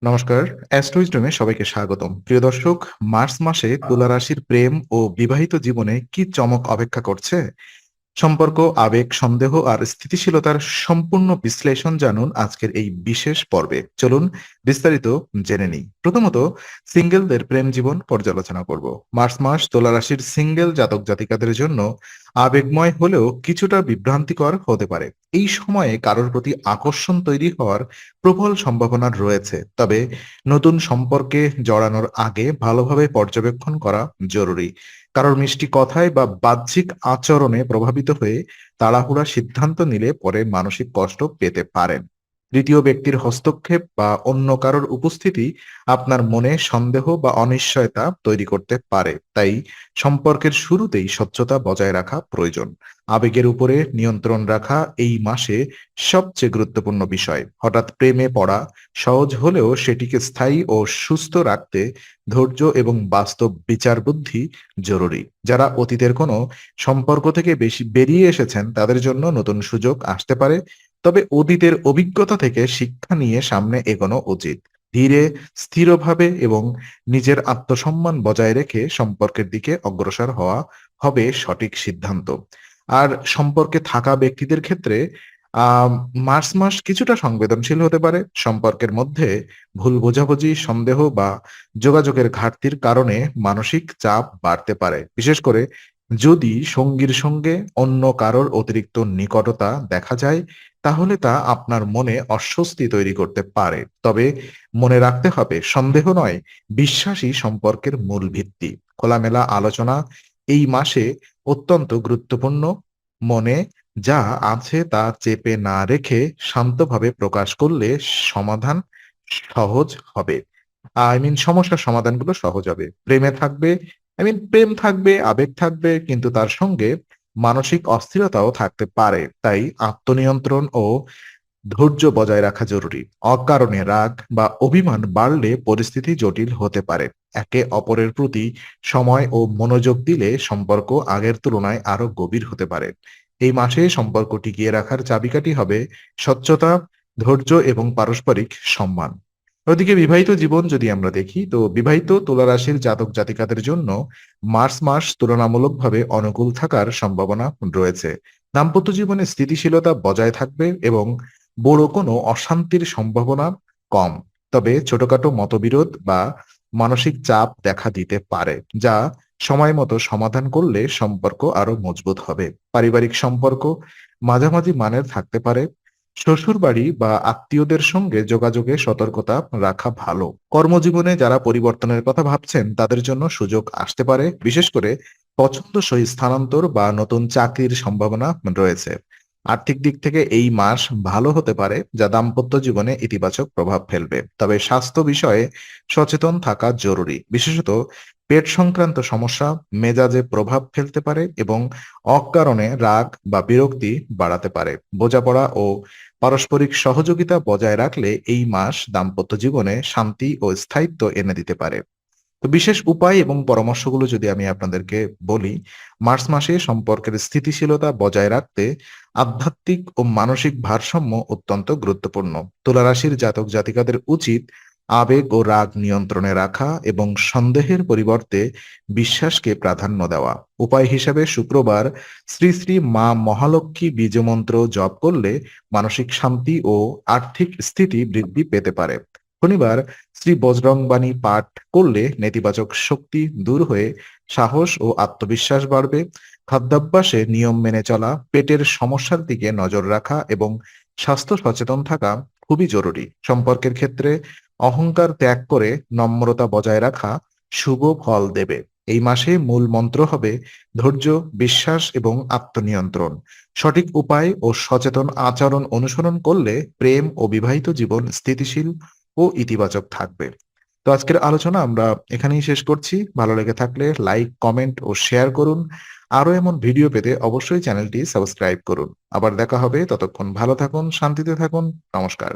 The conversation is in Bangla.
নমস্কার, অ্যাস্ট্রোইজডমে সবাইকে স্বাগতম। প্রিয় দর্শক, মার্চ মাসে তুলা রাশির প্রেম ও বিবাহিত জীবনে কি চমক অপেক্ষা করছে? সম্পর্ক, আবেগ, সন্দেহ আর স্থিতিশীলতার সম্পূর্ণ বিশ্লেষণ জানুন আজকের এই বিশেষ পর্বে। চলুন বিস্তারিত জেনে নিই। প্রথমত, সিঙ্গেলদের প্রেম জীবন পর্যালোচনা করব। মার্চ মাস তুলা রাশির সিঙ্গেল জাতক জাতিকাদের জন্য আবেগময় হলেও কিছুটা বিভ্রান্তিকর হতে পারে। এই সময়ে কারোর প্রতি আকর্ষণ তৈরি হওয়ার প্রবল সম্ভাবনা রয়েছে, তবে নতুন সম্পর্কে জড়ানোর আগে ভালোভাবে পর্যবেক্ষণ করা জরুরি। কারোর মিষ্টি কথায় বা বাহ্যিক আচরণে প্রভাবিত হয়ে তাড়াহুড়া সিদ্ধান্ত নিলে পরে মানসিক কষ্ট পেতে পারেন। তৃতীয় ব্যক্তির হস্তক্ষেপ বা অন্য কারোর উপস্থিতি আপনার মনে সন্দেহ বা অনিশ্চয়তা তৈরি করতে পারে, তাই সম্পর্কের শুরুতেই স্বচ্ছতা বজায় রাখা প্রয়োজন। আবেগের উপরে নিয়ন্ত্রণ রাখা এই মাসে সবচেয়ে গুরুত্বপূর্ণ বিষয়। হঠাৎ প্রেমে পড়া সহজ হলেও সেটিকে স্থায়ী ও সুস্থ রাখতে ধৈর্য এবং বাস্তব বিচার বুদ্ধি জরুরি। যারা অতীতের কোনো সম্পর্ক থেকে বেশি বেরিয়ে এসেছেন তাদের জন্য নতুন সুযোগ আসতে পারে, তবে অতীতের অভিজ্ঞতা থেকে শিক্ষা নিয়ে সামনে এগোনো উচিত। ধীরে, স্থিরভাবে এবং নিজের আত্মসম্মান বজায় রেখে সম্পর্কের দিকে অগ্রসর হওয়া হবে সঠিক সিদ্ধান্ত। আর সম্পর্কে থাকা ব্যক্তিদের ক্ষেত্রে আম মার্চ মাস কিছুটা সংবেদনশীল হতে পারে। সম্পর্কের মধ্যে ভুল বোঝাবুঝি, সন্দেহ বা যোগাযোগের ঘাটতির কারণে মানসিক চাপ বাড়তে পারে। বিশেষ করে যদি সঙ্গীর সঙ্গে অন্য কারোর অতিরিক্ত নিকটতা দেখা যায়, তাহলে তা আপনার মনে অস্বস্তি তৈরি করতে পারে। তবে মনে রাখতে হবে, সন্দেহ নয়, বিশ্বাসই সম্পর্কের মূল ভিত্তি। খোলামেলা আলোচনা এই মাসে অত্যন্ত গুরুত্বপূর্ণ। মনে যা আছে তা চেপে না রেখে শান্তভাবে প্রকাশ করলে সমাধান সহজ হবে। সমস্যার সমাধানগুলো সহজ হবে। প্রেম থাকবে, আবেগ থাকবে, কিন্তু তার সঙ্গে মানসিক অস্থিরতাও থাকতে পারে। তাই আত্মনিয়ন্ত্রণ ও ধৈর্য বজায় রাখা জরুরি। অকারণে রাগ বা অভিমান বাড়লে পরিস্থিতি জটিল হতে পারে। একে অপরের প্রতি সময় ও মনোযোগ দিলে সম্পর্ক আগের তুলনায় আরো গভীর হতে পারে। এই মাসে সম্পর্ক টিকিয়ে রাখার চাবিকাঠি হবে স্বচ্ছতা, ধৈর্য এবং পারস্পরিক সম্মান। ওদিকে বিবাহিত জীবন যদি আমরা দেখি, তো বিবাহিত তুলা রাশির জাতক জাতিকাদের জন্য মার্চ মাস তুলনামূলকভাবে অনুকূল থাকার সম্ভাবনা রয়েছে। দাম্পত্য জীবনে স্থিতিশীলতা বজায় থাকবে এবং বড় কোনো অশান্তির সম্ভাবনা কম। তবে ছোটখাটো মতবিরোধ বা মানসিক চাপ দেখা দিতে পারে, যা সময় মতো সমাধান করলে সম্পর্ক আরো মজবুত হবে। পারিবারিক সম্পর্ক মাঝামাঝি মানের থাকতে পারে। শ্বশুরবাড়ি বা আত্মীয়দের সঙ্গে যোগাযোগে সতর্কতা রাখা ভালো। কর্মজীবনে যারা পরিবর্তনের কথা ভাবছেন তাদের জন্য সুযোগ আসতে পারে, বিশেষ করে পছন্দসই স্থানান্তর বা নতুন চাকরির সম্ভাবনা রয়েছে। আর্থিক দিক থেকে এই মাস ভালো হতে পারে, যা দাম্পত্য জীবনে ইতিবাচক প্রভাব ফেলবে। তবে স্বাস্থ্য বিষয়ে সচেতন থাকা জরুরি। বিশেষত পেট সংক্রান্ত সমস্যা মেজাজে প্রভাব ফেলতে পারে এবং অকারণে রাগ বা বিরক্তি বাড়াতে পারে। বোঝাপড়া ও পারস্পরিক সহযোগিতা বজায় রাখলে এই মাস দাম্পত্য জীবনে শান্তি ও স্থায়িত্ব এনে দিতে পারে। তো বিশেষ উপায় এবং পরামর্শগুলো যদি আমি আপনাদেরকে বলি, মার্চ মাসে সম্পর্কের স্থিতিশীলতা বজায় রাখতে আধ্যাত্মিক ও মানসিক ভারসাম্য অত্যন্ত গুরুত্বপূর্ণ। তুলা রাশির জাতক জাতিকাদের উচিত আবেগ ও রাগ নিয়ন্ত্রণে রাখা এবং সন্দেহের পরিবর্তে বিশ্বাসকে প্রাধান্য দেওয়া। উপায় হিসাবে শুক্রবার শ্রী শ্রী মা মহালক্ষ্মী বীজমন্ত্র জপ করলে মানসিক শান্তি ও আর্থিক স্থিতি বৃদ্ধি পেতে পারে। শনিবার শ্রী বজরংবাণী পাঠ করলে নেতিবাচক শক্তি দূর হয়ে সাহস ও আত্মবিশ্বাস বাড়বে। খাদ্যাভ্যাসে নিয়ম মেনে চলা, পেটের সমস্যার দিকে নজর রাখা এবং স্বাস্থ্য সচেতন থাকা খুবই জরুরি। সম্পর্কের ক্ষেত্রে অহংকার ত্যাগ করে নম্রতা বজায় রাখা শুভ ফল দেবে। এই মাসে মূল মন্ত্র হবে ধৈর্য, বিশ্বাস এবং আত্মনিয়ন্ত্রণ। সঠিক উপায় ও সচেতন আচরণ অনুসরণ করলে প্রেম ও বিবাহিত জীবন স্থিতিশীল ও ইতিবাচক থাকবে। তো আজকের আলোচনা আমরা এখানেই শেষ করছি। ভালো লেগে থাকলে লাইক, কমেন্ট ও শেয়ার করুন। আরো এমন ভিডিও পেতে অবশ্যই চ্যানেলটি সাবস্ক্রাইব করুন। আবার দেখা হবে, ততক্ষণ ভালো থাকুন, শান্তিতে থাকুন। নমস্কার।